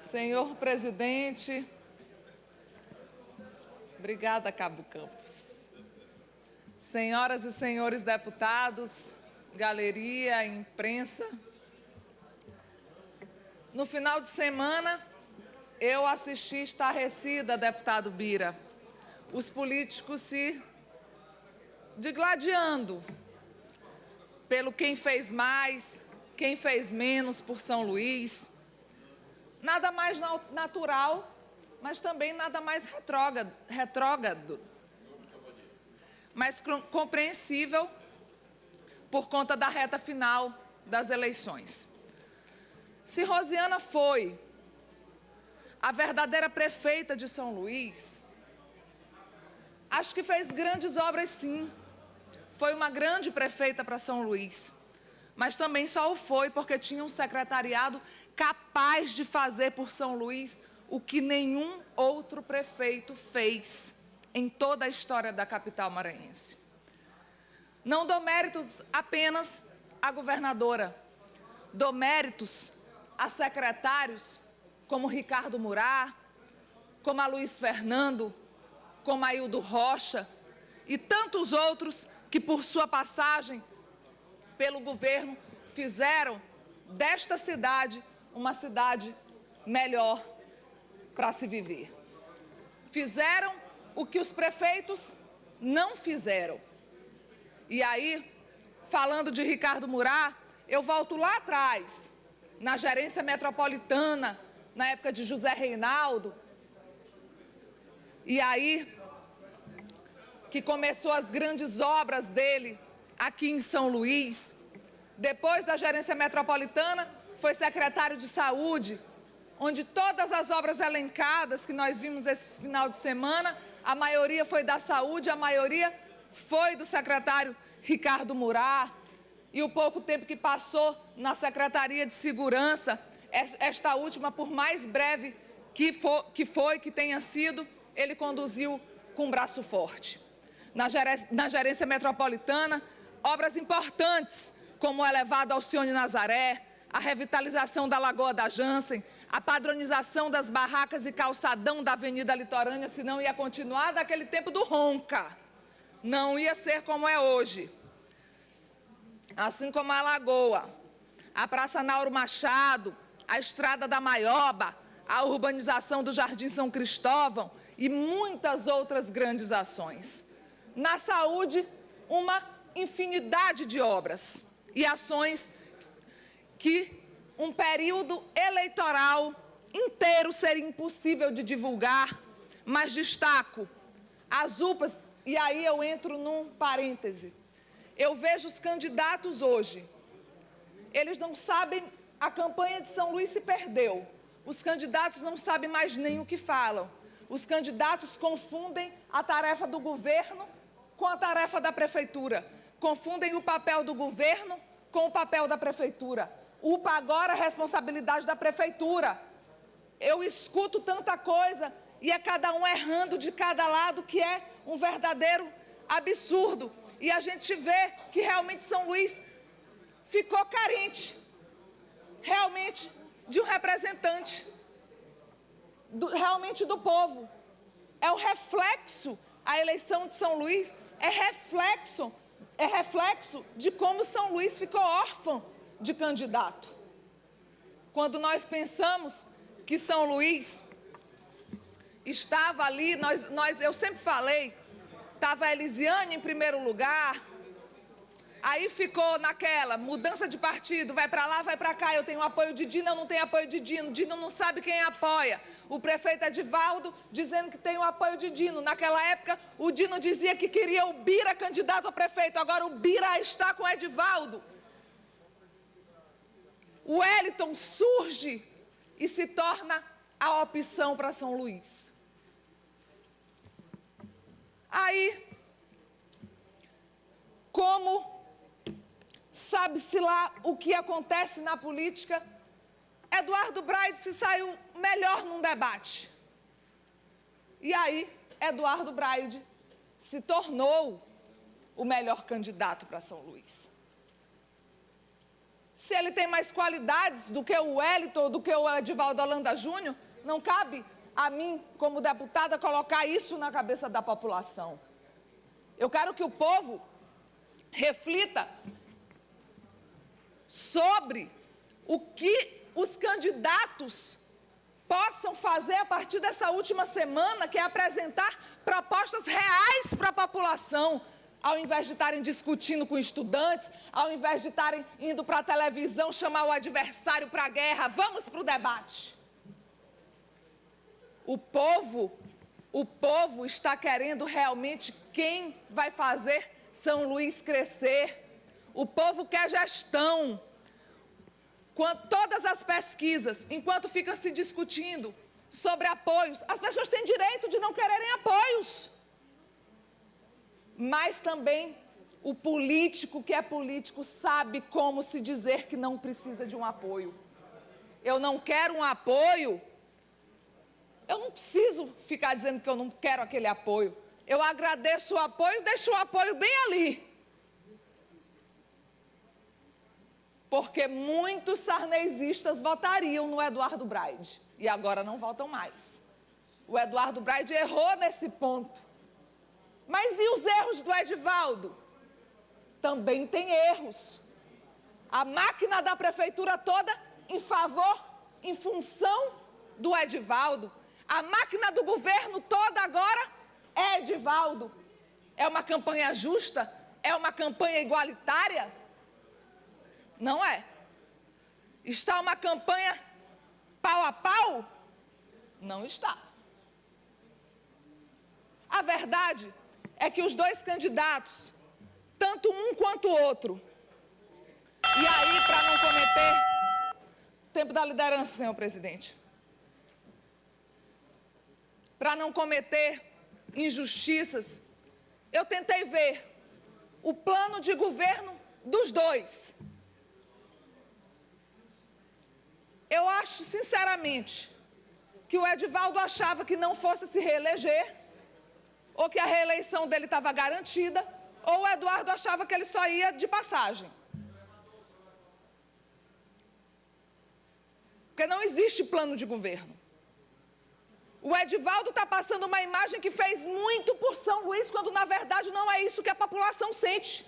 Senhor presidente, obrigada, Cabo Campos. Senhoras e senhores deputados, galeria, imprensa. No final de semana, eu assisti estarrecida, deputado Bira, os políticos se digladiando pelo quem fez mais, quem fez menos por São Luís. Nada mais natural, mas também nada mais retrógrado, mas compreensível por conta da reta final das eleições. Se Rosiana foi a verdadeira prefeita de São Luís, acho que fez grandes obras, sim. Foi uma grande prefeita para São Luís, mas também só o foi porque tinha um secretariado capaz de fazer por São Luís o que nenhum outro prefeito fez em toda a história da capital maranhense. Não dou méritos apenas à governadora, dou méritos a secretários como Ricardo Murat, como a Luiz Fernando, como a Hildo Rocha e tantos outros que, por sua passagem pelo governo, fizeram desta cidade uma cidade melhor para se viver. Fizeram o que os prefeitos não fizeram. E aí, falando de Ricardo Murat, eu volto lá atrás, na gerência metropolitana, na época de José Reinaldo, e aí que começou as grandes obras dele aqui em São Luís. Depois da gerência metropolitana, foi secretário de saúde, onde todas as obras elencadas que nós vimos esse final de semana, a maioria foi da saúde, a maioria foi do secretário Ricardo Murat. E o pouco tempo que passou na Secretaria de Segurança, esta última, por mais breve que tenha sido, ele conduziu com braço forte. Na gerência metropolitana, obras importantes, como o elevado Alcione Nazaré, a revitalização da Lagoa da Jansen, a padronização das barracas e calçadão da Avenida Litorânea, senão ia continuar daquele tempo do Ronca. Não ia ser como é hoje. Assim como a Lagoa, a Praça Nauro Machado, a Estrada da Maioba, a urbanização do Jardim São Cristóvão e muitas outras grandes ações. Na saúde, uma infinidade de obras e ações que um período eleitoral inteiro seria impossível de divulgar, mas destaco as UPAs, e aí eu entro num parêntese. Eu vejo os candidatos hoje, eles não sabem, a campanha de São Luís se perdeu, os candidatos não sabem mais nem o que falam, os candidatos confundem a tarefa do governo com a tarefa da prefeitura, confundem o papel do governo com o papel da prefeitura. UPA agora a responsabilidade da prefeitura. Eu escuto tanta coisa e é cada um errando de cada lado, que é um verdadeiro absurdo. E a gente vê que realmente São Luís ficou carente, realmente, de um representante, realmente do povo. É o reflexo, a eleição de São Luís é reflexo de como São Luís ficou órfão de candidato. Quando nós pensamos que São Luís estava ali, eu sempre falei, estava a Elisiane em primeiro lugar, aí ficou naquela mudança de partido, vai para lá, vai para cá, eu tenho apoio de Dino, eu não tenho apoio de Dino, Dino não sabe quem apoia. O prefeito Edivaldo dizendo que tem o apoio de Dino. Naquela época, o Dino dizia que queria o Bira candidato a prefeito, agora o Bira está com o Edivaldo. O Wellington surge e se torna a opção para São Luís. Aí, como sabe-se lá o que acontece na política, Eduardo Braide se saiu melhor num debate. E aí, Eduardo Braide se tornou o melhor candidato para São Luís. Se ele tem mais qualidades do que o Wellington ou do que o Edivaldo Holanda Júnior, não cabe a mim, como deputada, colocar isso na cabeça da população. Eu quero que o povo reflita sobre o que os candidatos possam fazer a partir dessa última semana, que é apresentar propostas reais para a população, ao invés de estarem discutindo com estudantes, ao invés de estarem indo para a televisão chamar o adversário para a guerra. Vamos para o debate. O povo está querendo realmente quem vai fazer São Luís crescer. O povo quer gestão. Todas as pesquisas, enquanto fica se discutindo sobre apoios, as pessoas têm direito de não quererem apoios. Mas também o político que é político sabe como se dizer que não precisa de um apoio. Eu não quero um apoio, eu não preciso ficar dizendo que eu não quero aquele apoio. Eu agradeço o apoio, deixo o apoio bem ali. Porque muitos sarnezistas votariam no Eduardo Braide e agora não votam mais. O Eduardo Braide errou nesse ponto. Mas e os erros do Edivaldo? Também tem erros. A máquina da prefeitura toda em favor, em função do Edivaldo. A máquina do governo toda agora é Edivaldo. É uma campanha justa? É uma campanha igualitária? Não é. Está uma campanha pau a pau? Não está. A verdade é que os dois candidatos, tanto um quanto o outro, e aí, para não cometer... Tempo da liderança, senhor presidente. Para não cometer injustiças, eu tentei ver o plano de governo dos dois. Eu acho, sinceramente, que o Edivaldo achava que não fosse se reeleger, ou que a reeleição dele estava garantida, ou o Eduardo achava que ele só ia de passagem. Porque não existe plano de governo. O Edivaldo está passando uma imagem que fez muito por São Luís, quando na verdade não é isso que a população sente.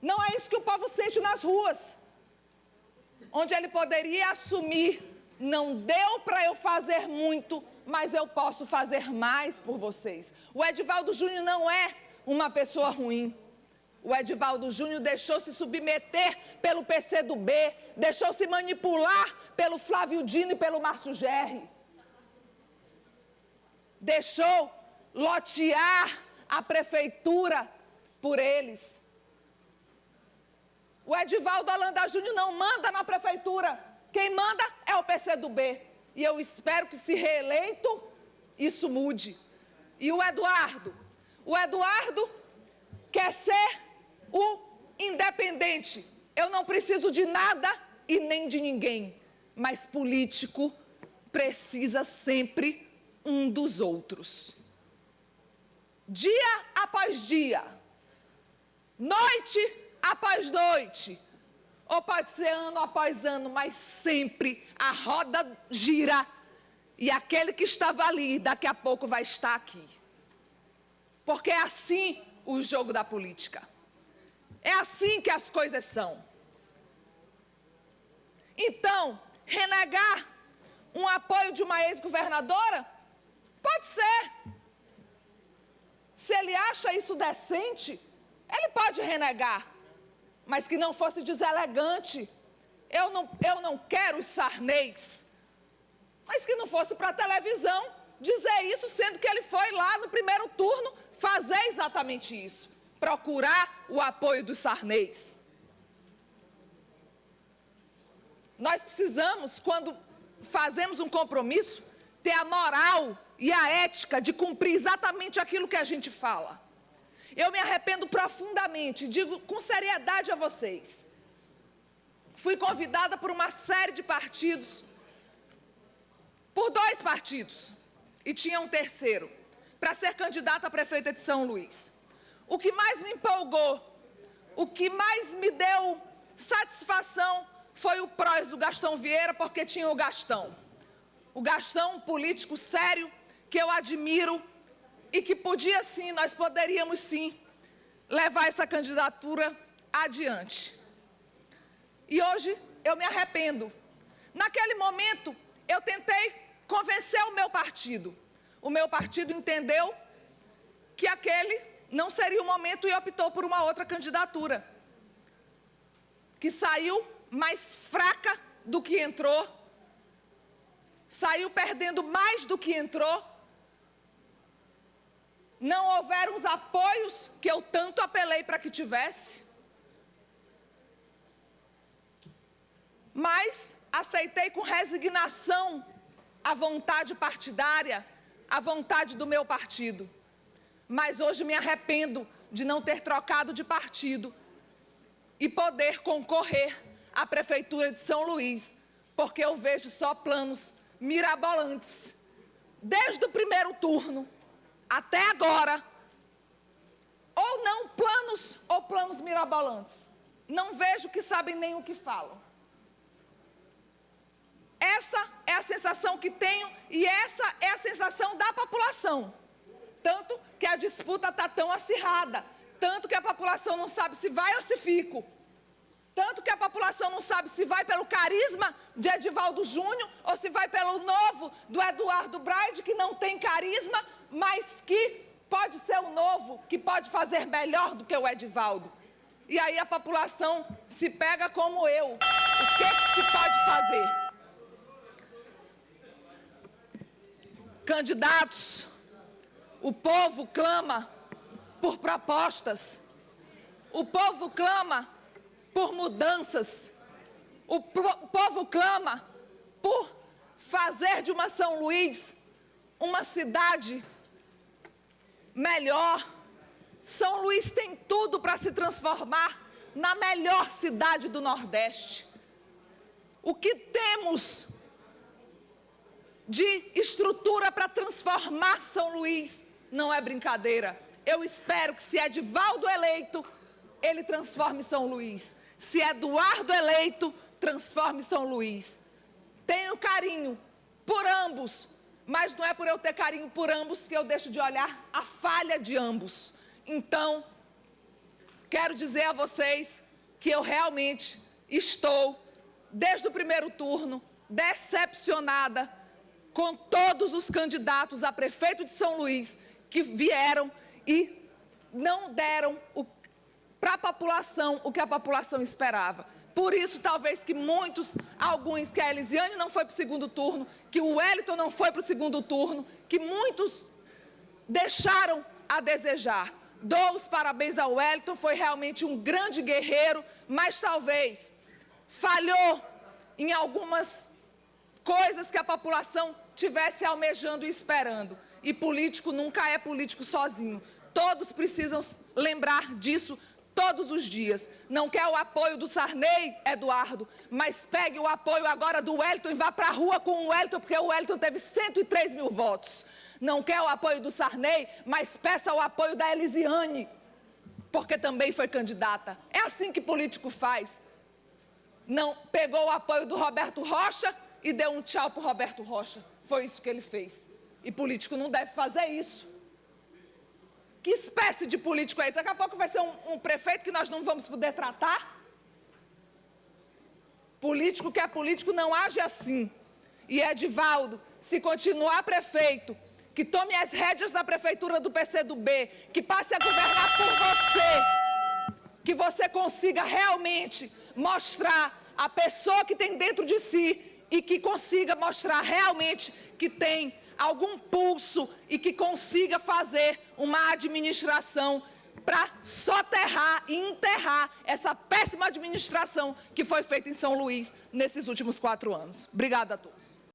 Não é isso que o povo sente nas ruas. Onde ele poderia assumir, não deu para eu fazer muito, mas eu posso fazer mais por vocês. O Edivaldo Júnior não é uma pessoa ruim. O Edivaldo Júnior deixou se submeter pelo PCdoB, deixou se manipular pelo Flávio Dino e pelo Márcio Gerri. Deixou lotear a prefeitura por eles. O Edivaldo Holanda Júnior não manda na prefeitura. Quem manda é o PCdoB. E eu espero que, se reeleito, isso mude. E o Eduardo? O Eduardo quer ser o independente. Eu não preciso de nada e nem de ninguém. Mas político precisa sempre um dos outros. Dia após dia. Noite após noite, ou pode ser ano após ano, mas sempre a roda gira e aquele que estava ali, daqui a pouco vai estar aqui. Porque é assim o jogo da política. É assim que as coisas são. Então, renegar um apoio de uma ex-governadora? Pode ser. Se ele acha isso decente, ele pode renegar. Mas que não fosse deselegante. Eu não quero os Sarnez. Mas que não fosse para a televisão dizer isso, sendo que ele foi lá no primeiro turno fazer exatamente isso. Procurar o apoio dos Sarnez. Nós precisamos, quando fazemos um compromisso, ter a moral e a ética de cumprir exatamente aquilo que a gente fala. Eu me arrependo profundamente, digo com seriedade a vocês. Fui convidada por uma série de partidos, por 2 partidos, e tinha um terceiro, para ser candidata a prefeita de São Luís. O que mais me empolgou, o que mais me deu satisfação, foi o PROS do Gastão Vieira, porque tinha o Gastão. O Gastão, um político sério, que eu admiro e que podia sim, nós poderíamos sim, levar essa candidatura adiante. E hoje eu me arrependo. Naquele momento, eu tentei convencer o meu partido. O meu partido entendeu que aquele não seria o momento e optou por uma outra candidatura, que saiu mais fraca do que entrou, saiu perdendo mais do que entrou. Não houveram os apoios que eu tanto apelei para que tivesse, mas aceitei com resignação a vontade partidária, a vontade do meu partido. Mas hoje me arrependo de não ter trocado de partido e poder concorrer à Prefeitura de São Luís, porque eu vejo só planos mirabolantes. Desde o primeiro turno até agora, ou não planos ou planos mirabolantes. Não vejo que sabem nem o que falam. Essa é a sensação que tenho e essa é a sensação da população. Tanto que a disputa está tão acirrada, tanto que a população não sabe se vai ou se fica, tanto que a população não sabe se vai pelo carisma de Edivaldo Júnior ou se vai pelo novo do Eduardo Braide, que não tem carisma, mas que pode ser o novo, que pode fazer melhor do que o Edivaldo. E aí a população se pega como eu. O que se pode fazer? Candidatos, o povo clama por propostas, o povo clama por mudanças, o povo clama por fazer de uma São Luís uma cidade melhor. São Luís tem tudo para se transformar na melhor cidade do Nordeste. O que temos de estrutura para transformar São Luís não é brincadeira. Eu espero que, se Edivaldo eleito, ele transforme São Luís. Se Eduardo eleito, transforme São Luís. Tenho carinho por ambos, mas não é por eu ter carinho por ambos que eu deixo de olhar a falha de ambos. Então, quero dizer a vocês que eu realmente estou, desde o primeiro turno, decepcionada com todos os candidatos a prefeito de São Luís que vieram e não deram para a população o que a população esperava. Por isso, talvez que alguns, que a Elisiane não foi para o segundo turno, que o Wellington não foi para o segundo turno, que muitos deixaram a desejar. Dou os parabéns ao Wellington, foi realmente um grande guerreiro, mas talvez falhou em algumas coisas que a população tivesse almejando e esperando. E político nunca é político sozinho. Todos precisam lembrar disso todos os dias. Não quer o apoio do Sarney, Eduardo, mas pegue o apoio agora do Wellington e vá para a rua com o Wellington, porque o Wellington teve 103 mil votos. Não quer o apoio do Sarney, mas peça o apoio da Elisiane, porque também foi candidata. É assim que político faz. Não pegou o apoio do Roberto Rocha e deu um tchau para o Roberto Rocha. Foi isso que ele fez. E político não deve fazer isso. Que espécie de político é esse? Daqui a pouco vai ser um prefeito que nós não vamos poder tratar? Político que é político não age assim. E Edivaldo, se continuar prefeito, que tome as rédeas da prefeitura do PCdoB, que passe a governar por você, que você consiga realmente mostrar a pessoa que tem dentro de si e que consiga mostrar realmente que tem algum pulso e que consiga fazer uma administração para soterrar e enterrar essa péssima administração que foi feita em São Luís nesses últimos 4 anos. Obrigada a todos.